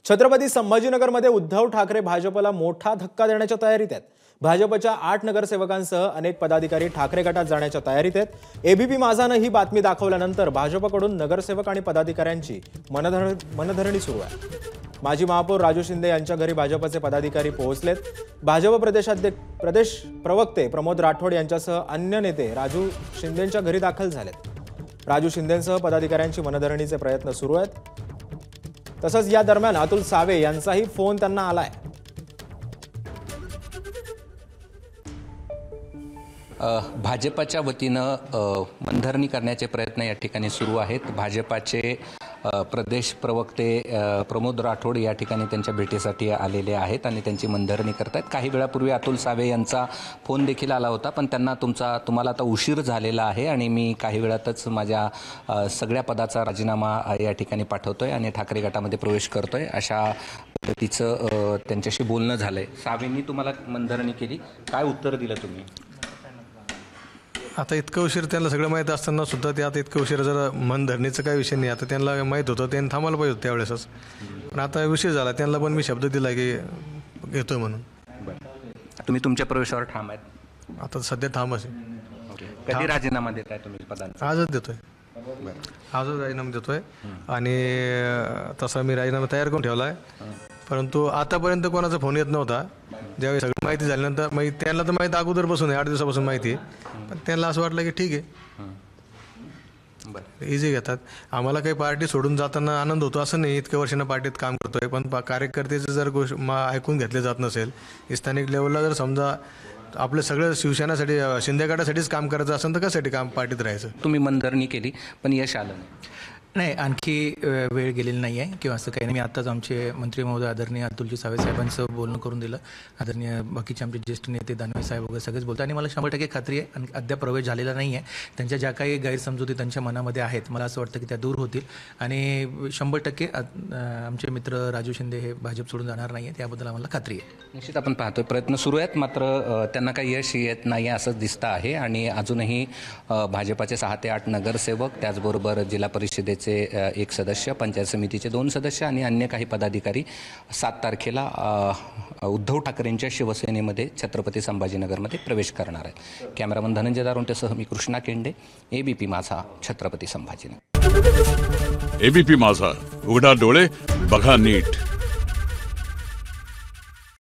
छत्रपती संभाजीनगरमध्ये उद्धव ठाकरे भाजपला मोठा धक्का देण्याच्या तयारीत आहेत। भाजपच्या 8 नगरसेवकांसह अनेक पदाधिकारी ठाकरे गटात जाण्याच्या तयारीत आहेत। एबीपी माझाने ही बातमी दाखवल्यानंतर भाजपकडून नगरसेवक आणि पदाधिकाऱ्यांची मनधरणी सुरू आहे। माजी महापौर राजू शिंदे यांच्या घरी भाजपचे पदाधिकारी पोहोचलेत। भाजप प्रदेश प्रवक्ते प्रमोद राठोड यांच्यासह अन्य नेते राजू शिंदेंच्या घरी दाखल झालेत। राजू शिंदेंसह पदाधिकाऱ्यांची मनधरणीचे प्रयत्न सुरू आहेत। तसंच या दरम्यान अतुल सावे यांचाही फोन त्यांना आलाय। भाजपच्या वतीनं मनधरणी करण्याचे प्रयत्न या ठिकाणी सुरू आहेत। भाजपचे प्रदेश प्रवक्ते प्रमोद राठोड या ठिकाणी त्यांच्या भेटीसाठी आलेले आहेत आणि त्यांची मनधरणी करतात। काही वेळापूर्वी अतुल सावे यांचा फोन देखील आला होता, पण त्यांना तुम्हाला आता उशीर झालेला आहे आणि मी काही वेळातच माझ्या सगळ्या पदाचा राजीनामा या ठिकाणी पाठवतोय आणि ठाकरे गटामध्ये प्रवेश करतोय, अशा पद्धतीचं त्यांच्याशी बोलणं झालंय। सावेंनी तुम्हाला मनधरणी केली, काय उत्तर दिलं तुम्ही? आता इतकं उशीर त्यांना सगळं माहीत असताना सुद्धा ते आता इतकं उशीर जरा मनधरणीचं काय विषय नाही। आता त्यांना माहीत होतं, त्यांनी थांबायला पाहिजे होतं त्यावेळेसच, पण आता विषय झाला। त्यांना पण मी शब्द दिला की घेतोय म्हणून। तुम्ही तुमच्या प्रवेशावर ठाम आहेत? आता सध्या ठामच आहे। कधी राजीनामा देताय तुम्ही पदांचा? आजच देतोय, आजच राजीनामा देतोय आणि तसा मी राजीनामा तयार करून ठेवला आहे, परंतु आतापर्यंत कोणाचा फोन येत नव्हता। ज्यावेळी सगळी माहिती झाल्यानंतर त्यांना तर माहिती अगोदरपासून आहे, 8 दिवसापासून माहिती आहे, पण त्यांना असं वाटलं की ठीक आहे, इझी घेतात। आम्हाला काही पार्टी सोडून जाताना आनंद होतो असं नाही, इतक्या वर्षांना पार्टीत काम करतोय, पण कार्यकर्त्याचं जर ऐकून घेतले जात नसेल, स्थानिक लेवलला जर समजा आपलं सगळं शिवसेनेसाठी शिंदे गटासाठीच काम करायचं असेल तर कशासाठी काम पार्टीत राहायचं? तुम्ही मनधरणी केली पण यश आलं नाही, आणखी वेळ गेलेली नाही आहे किंवा असं काही नाही। मी आत्ताच आमचे मंत्री महोदय आदरणीय अतुलजी सावे साहेबांचं बोलणं करून दिलं। आदरणीय बाकीचे आमचे ज्येष्ठ नेते दानवे साहेब वगैरे सगळेच बोलतात आणि मला 100% खात्री आहे आणि अद्याप प्रवेश झालेला नाही आहे। त्यांच्या ज्या काही गैरसमजुती त्यांच्या मनामध्ये आहेत, मला असं वाटतं की त्या दूर होतील आणि 100% आमचे मित्र राजू शिंदे हे भाजप सोडून जाणार नाही आहे, त्याबद्दल आम्हाला खात्री आहे। निश्चित आपण पाहतोय प्रयत्न सुरू आहेत, मात्र त्यांना काही यश येत नाही असं दिसतं आहे आणि अजूनही भाजपाचे 6 ते 8 नगरसेवक, त्याचबरोबर जिल्हा परिषदेचे 1 सदस्य, पंचायत समितीचे 2 सदस्य आणि अन्य काही पदाधिकारी 7 तारखेला उद्धव ठाकरेंच्या शिवसेनेमध्ये छत्रपती संभाजीनगरमध्ये प्रवेश करणार आहेत। कॅमेरामन धनंजय दारोंटेसह मी कृष्णा केंडे, एबीपी माझा, छत्रपती संभाजीनगर। एबीपी माझा, उघडा डोळे बघा नीट।